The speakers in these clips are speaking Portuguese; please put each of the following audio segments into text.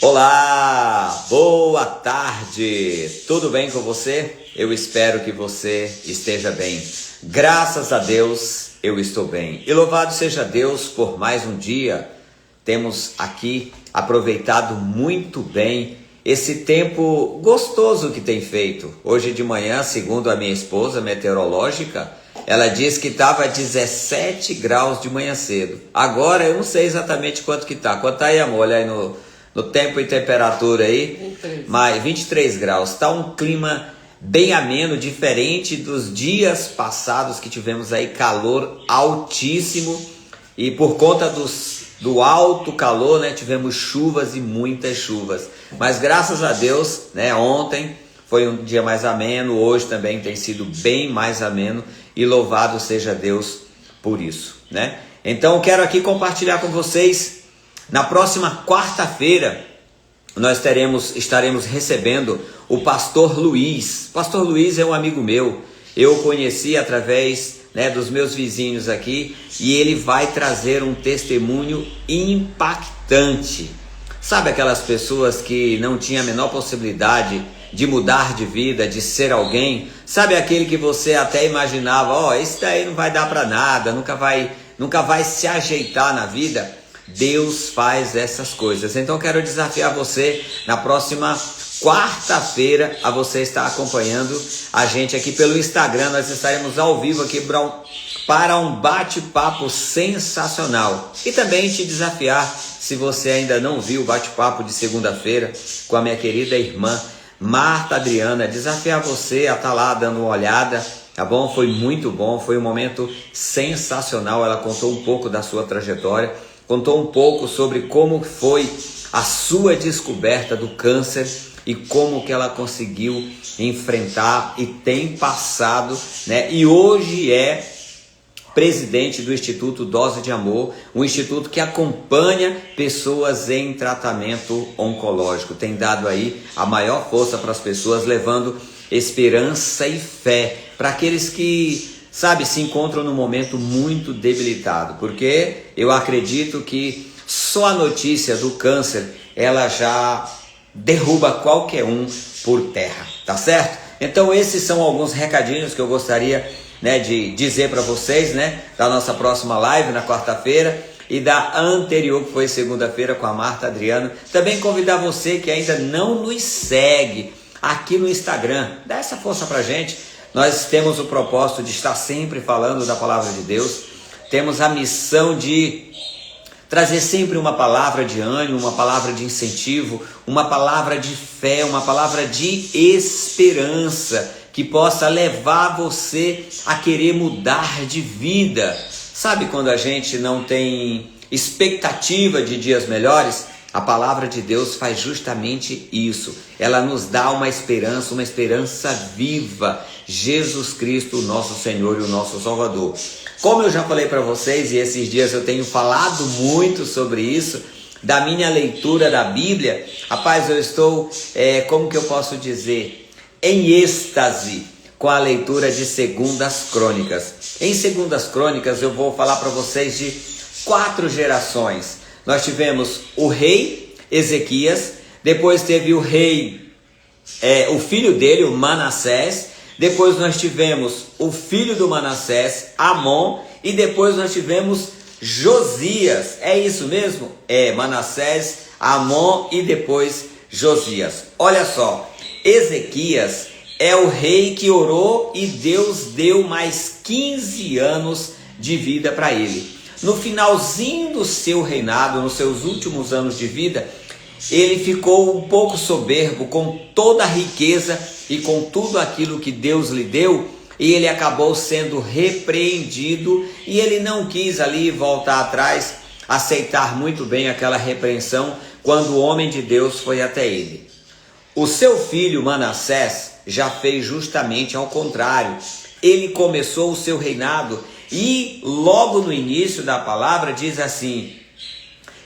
Olá, boa tarde, tudo bem com você? Eu espero que você esteja bem. Graças a Deus eu estou bem. E louvado seja Deus por mais um dia. Temos aqui aproveitado muito bem esse tempo gostoso que tem feito. Hoje de manhã, segundo a minha esposa meteorológica, ela diz que estava 17 graus de manhã cedo. Agora eu não sei exatamente quanto que tá. Quanto tá aí, amor? Olha aí no tempo e temperatura aí. 23. Mas 23 graus. Tá um clima bem ameno, diferente dos dias passados que tivemos aí calor altíssimo. E por conta do alto calor, né, tivemos chuvas e muitas chuvas. Mas graças a Deus, né, ontem foi um dia mais ameno, hoje também tem sido bem mais ameno. E louvado seja Deus por isso, né? Então eu quero aqui compartilhar com vocês. Na próxima quarta-feira nós estaremos recebendo o pastor Luiz. Pastor Luiz é um amigo meu. Eu o conheci através, né, dos meus vizinhos aqui, e ele vai trazer um testemunho impactante. Sabe aquelas pessoas que não tinham a menor possibilidade de mudar de vida, de ser alguém? Sabe aquele que você até imaginava, esse daí não vai dar para nada, nunca vai se ajeitar na vida? Deus faz essas coisas. Então eu quero desafiar você na próxima quarta-feira a você estar acompanhando a gente aqui pelo Instagram. Nós estaremos ao vivo aqui para um bate-papo sensacional. E também te desafiar, se você ainda não viu o bate-papo de segunda-feira com a minha querida irmã Marta Adriana, desafiar você a estar lá dando uma olhada, tá bom? Foi muito bom, foi um momento sensacional. Ela contou um pouco da sua trajetória, contou um pouco sobre como foi a sua descoberta do câncer e como que ela conseguiu enfrentar e tem passado, né? E hoje é presidente do Instituto Dose de Amor, um instituto que acompanha pessoas em tratamento oncológico. Tem dado aí a maior força para as pessoas, levando esperança e fé para aqueles que, sabe, se encontram num momento muito debilitado. Porque eu acredito que só a notícia do câncer, ela já derruba qualquer um por terra, tá certo? Então esses são alguns recadinhos que eu gostaria, né, de dizer para vocês, né, da nossa próxima live na quarta-feira e da anterior, que foi segunda-feira, com a Marta Adriana. Também convidar você que ainda não nos segue aqui no Instagram, dá essa força pra gente. Nós temos o propósito de estar sempre falando da palavra de Deus, temos a missão de trazer sempre uma palavra de ânimo, uma palavra de incentivo, uma palavra de fé, uma palavra de esperança, que possa levar você a querer mudar de vida. Sabe quando a gente não tem expectativa de dias melhores? A palavra de Deus faz justamente isso. Ela nos dá uma esperança viva. Jesus Cristo, o nosso Senhor e o nosso Salvador. Como eu já falei para vocês, e esses dias eu tenho falado muito sobre isso, da minha leitura da Bíblia, rapaz, eu estou, como que eu posso dizer, em êxtase com a leitura de Segundas Crônicas. Em Segundas Crônicas eu vou falar para vocês de 4 gerações. Nós tivemos o rei Ezequias, depois teve o rei, o filho dele, o Manassés, depois nós tivemos o filho do Manassés, Amon, e depois nós tivemos Josias. É isso mesmo? Manassés, Amon e depois Josias. Olha só, Ezequias é o rei que orou e Deus deu mais 15 anos de vida para ele. No finalzinho do seu reinado, nos seus últimos anos de vida, ele ficou um pouco soberbo com toda a riqueza e com tudo aquilo que Deus lhe deu, e ele acabou sendo repreendido, e ele não quis ali voltar atrás, aceitar muito bem aquela repreensão quando o homem de Deus foi até ele. O seu filho Manassés já fez justamente ao contrário. Ele começou o seu reinado e logo no início da palavra diz assim: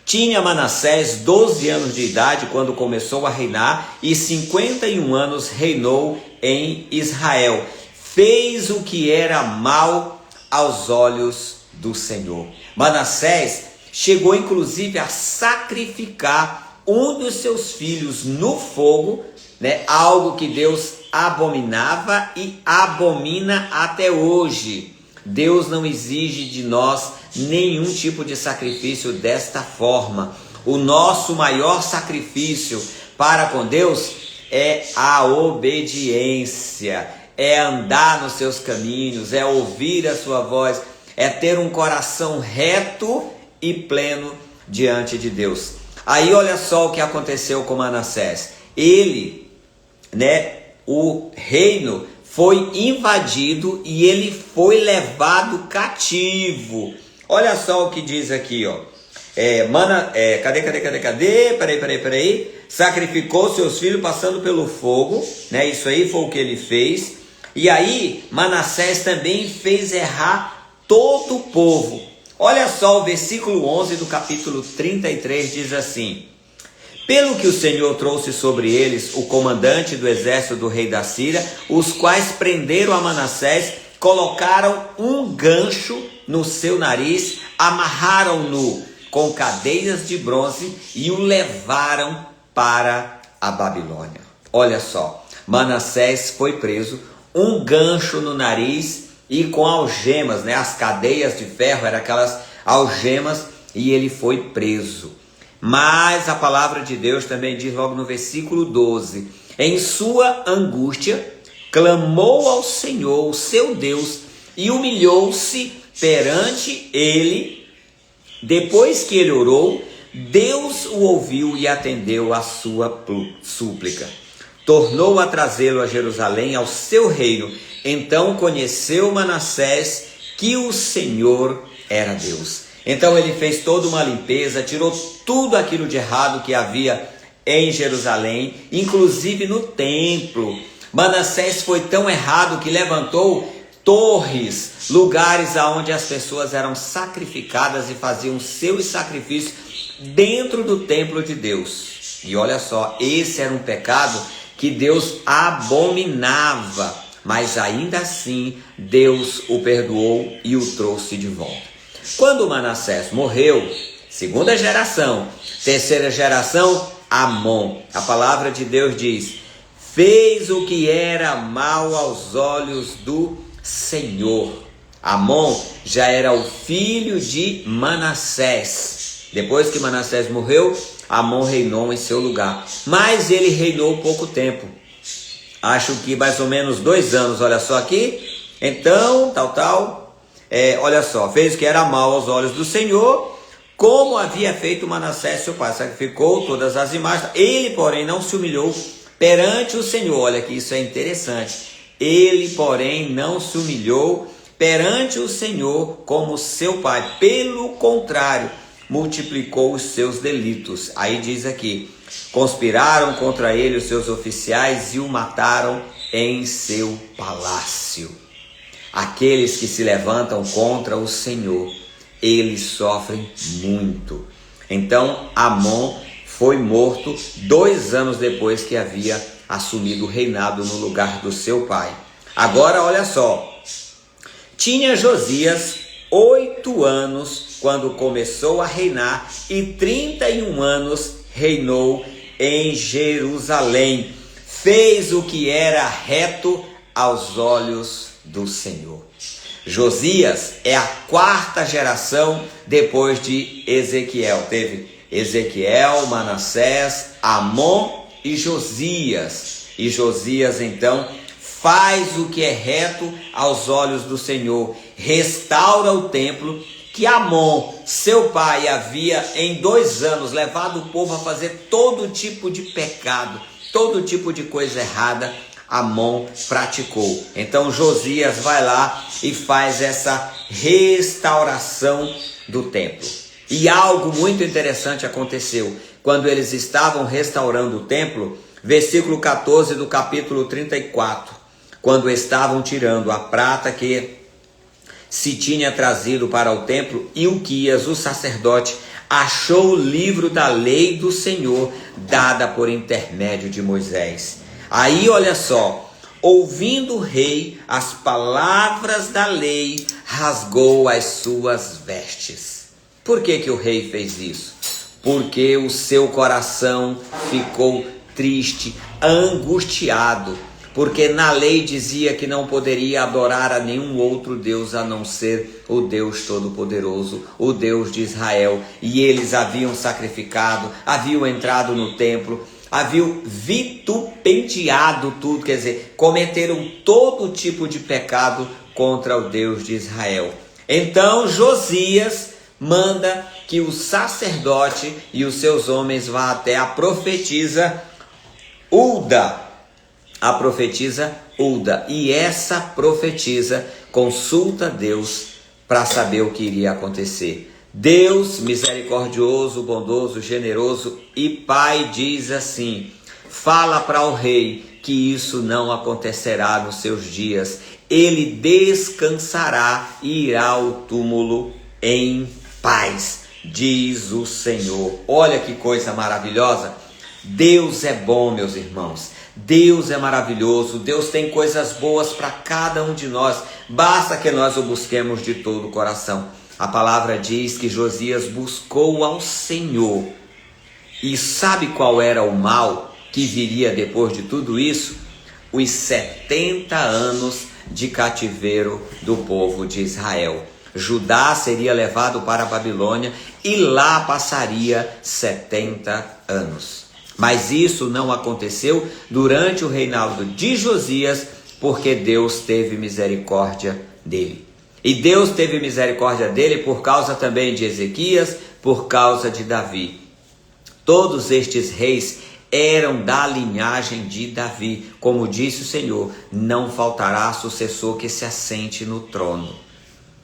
tinha Manassés 12 anos de idade quando começou a reinar e 51 anos reinou em Israel. Fez o que era mal aos olhos do Senhor. Manassés chegou inclusive a sacrificar um dos seus filhos no fogo, né? Algo que Deus abominava e abomina até hoje. Deus não exige de nós nenhum tipo de sacrifício desta forma. O nosso maior sacrifício para com Deus é a obediência, é andar nos seus caminhos, é ouvir a sua voz, é ter um coração reto e pleno diante de Deus. Aí olha só o que aconteceu com Manassés. Ele, o reino foi invadido e ele foi levado cativo. Olha só o que diz aqui, ó. Peraí. Sacrificou seus filhos passando pelo fogo, né? Isso aí foi o que ele fez. E aí Manassés também fez errar todo o povo. Olha só o versículo 11 do capítulo 33 diz assim: pelo que o Senhor trouxe sobre eles o comandante do exército do rei da Síria, os quais prenderam a Manassés, colocaram um gancho no seu nariz, amarraram-no com cadeias de bronze e o levaram para a Babilônia. Olha só, Manassés foi preso, um gancho no nariz e com algemas, né? As cadeias de ferro eram aquelas algemas, e ele foi preso. Mas a palavra de Deus também diz logo no versículo 12: em sua angústia clamou ao Senhor, o seu Deus, e humilhou-se perante ele. Depois que ele orou, Deus o ouviu e atendeu a sua súplica. Tornou a trazê-lo a Jerusalém, ao seu reino. Então conheceu Manassés que o Senhor era Deus. Então ele fez toda uma limpeza, tirou tudo aquilo de errado que havia em Jerusalém, inclusive no templo. Manassés foi tão errado que levantou torres, lugares aonde as pessoas eram sacrificadas e faziam seus sacrifícios dentro do templo de Deus. E olha só, esse era um pecado que Deus abominava, mas ainda assim Deus o perdoou e o trouxe de volta. Quando Manassés morreu, segunda geração, terceira geração, Amon, a palavra de Deus diz: fez o que era mal aos olhos do Senhor. Amon já era o filho de Manassés. Depois que Manassés morreu, Amon reinou em seu lugar, mas ele reinou pouco tempo, acho que mais ou menos 2 anos, olha só aqui. Então, olha só, fez o que era mal aos olhos do Senhor, como havia feito Manassés seu pai, sacrificou todas as imagens. Ele, porém, não se humilhou perante o Senhor. Olha que isso é interessante. Ele, porém, não se humilhou perante o Senhor como seu pai. Pelo contrário, multiplicou os seus delitos. Aí diz aqui: conspiraram contra ele os seus oficiais e o mataram em seu palácio. Aqueles que se levantam contra o Senhor, eles sofrem muito. Então Amon foi morto 2 anos depois que havia assumido o reinado no lugar do seu pai. Agora olha só, tinha Josias 8 anos quando começou a reinar e 31 anos reinou em Jerusalém. Fez o que era reto aos olhos do Senhor. Josias é a 4ª geração depois de Ezequiel. Teve Ezequiel, Manassés, Amon e Josias. E Josias então faz o que é reto aos olhos do Senhor, restaura o templo que Amon, seu pai, havia em 2 anos levado o povo a fazer todo tipo de pecado, todo tipo de coisa errada. Amon praticou. Então Josias vai lá e faz essa restauração do templo. E algo muito interessante aconteceu. Quando eles estavam restaurando o templo, versículo 14 do capítulo 34, quando estavam tirando a prata que se tinha trazido para o templo, Ilquias, o sacerdote, achou o livro da lei do Senhor, dada por intermédio de Moisés. Aí olha só, ouvindo o rei as palavras da lei, rasgou as suas vestes. Por que o rei fez isso? porque o seu coração ficou triste, angustiado, porque na lei dizia que não poderia adorar a nenhum outro Deus a não ser o Deus Todo-Poderoso, o Deus de Israel. E eles haviam sacrificado, haviam entrado no templo, haviam vitupenteado tudo, quer dizer, cometeram todo tipo de pecado contra o Deus de Israel. Então Josias manda que o sacerdote e os seus homens vá até a profetisa Hulda. A profetisa Hulda. E essa profetisa consulta Deus para saber o que iria acontecer. Deus, misericordioso, bondoso, generoso e Pai, diz assim: fala para o rei que isso não acontecerá nos seus dias. Ele descansará e irá ao túmulo em paz, diz o Senhor. Olha que coisa maravilhosa. Deus é bom, meus irmãos. Deus é maravilhoso. Deus tem coisas boas para cada um de nós. Basta que nós o busquemos de todo o coração. A palavra diz que Josias buscou ao Senhor. E sabe qual era o mal que viria depois de tudo isso? Os 70 anos de cativeiro do povo de Israel. Judá seria levado para a Babilônia e lá passaria 70 anos. Mas isso não aconteceu durante o reinado de Josias, porque Deus teve misericórdia dele. E Deus teve misericórdia dele por causa também de Ezequias, por causa de Davi. Todos estes reis eram da linhagem de Davi. Como disse o Senhor, não faltará sucessor que se assente no trono.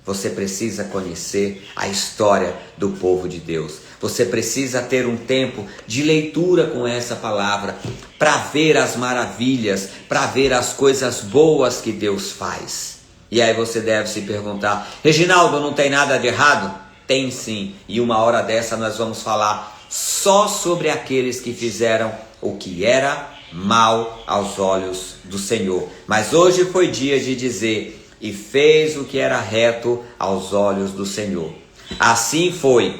Você precisa conhecer a história do povo de Deus. Você precisa ter um tempo de leitura com essa palavra, para ver as maravilhas, para ver as coisas boas que Deus faz. E aí você deve se perguntar: Reginaldo, não tem nada de errado? Tem sim, e uma hora dessa nós vamos falar só sobre aqueles que fizeram o que era mal aos olhos do Senhor. Mas hoje foi dia de dizer: e fez o que era reto aos olhos do Senhor. Assim foi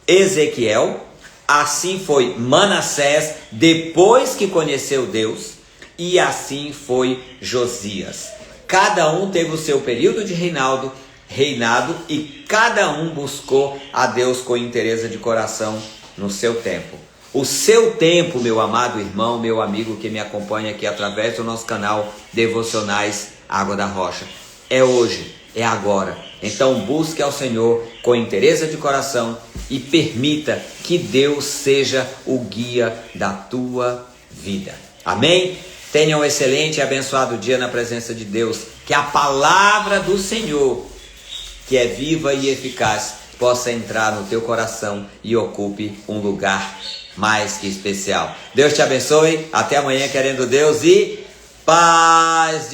Ezequiel, assim foi Manassés, depois que conheceu Deus, e assim foi Josias. Cada um teve o seu período de reinado e cada um buscou a Deus com interesse de coração no seu tempo. O seu tempo, meu amado irmão, meu amigo que me acompanha aqui através do nosso canal Devocionais Água da Rocha, é hoje, é agora. Então busque ao Senhor com interesse de coração e permita que Deus seja o guia da tua vida. Amém? Tenha um excelente e abençoado dia na presença de Deus. Que a palavra do Senhor, que é viva e eficaz, possa entrar no teu coração e ocupe um lugar mais que especial. Deus te abençoe. Até amanhã, querendo Deus, e paz.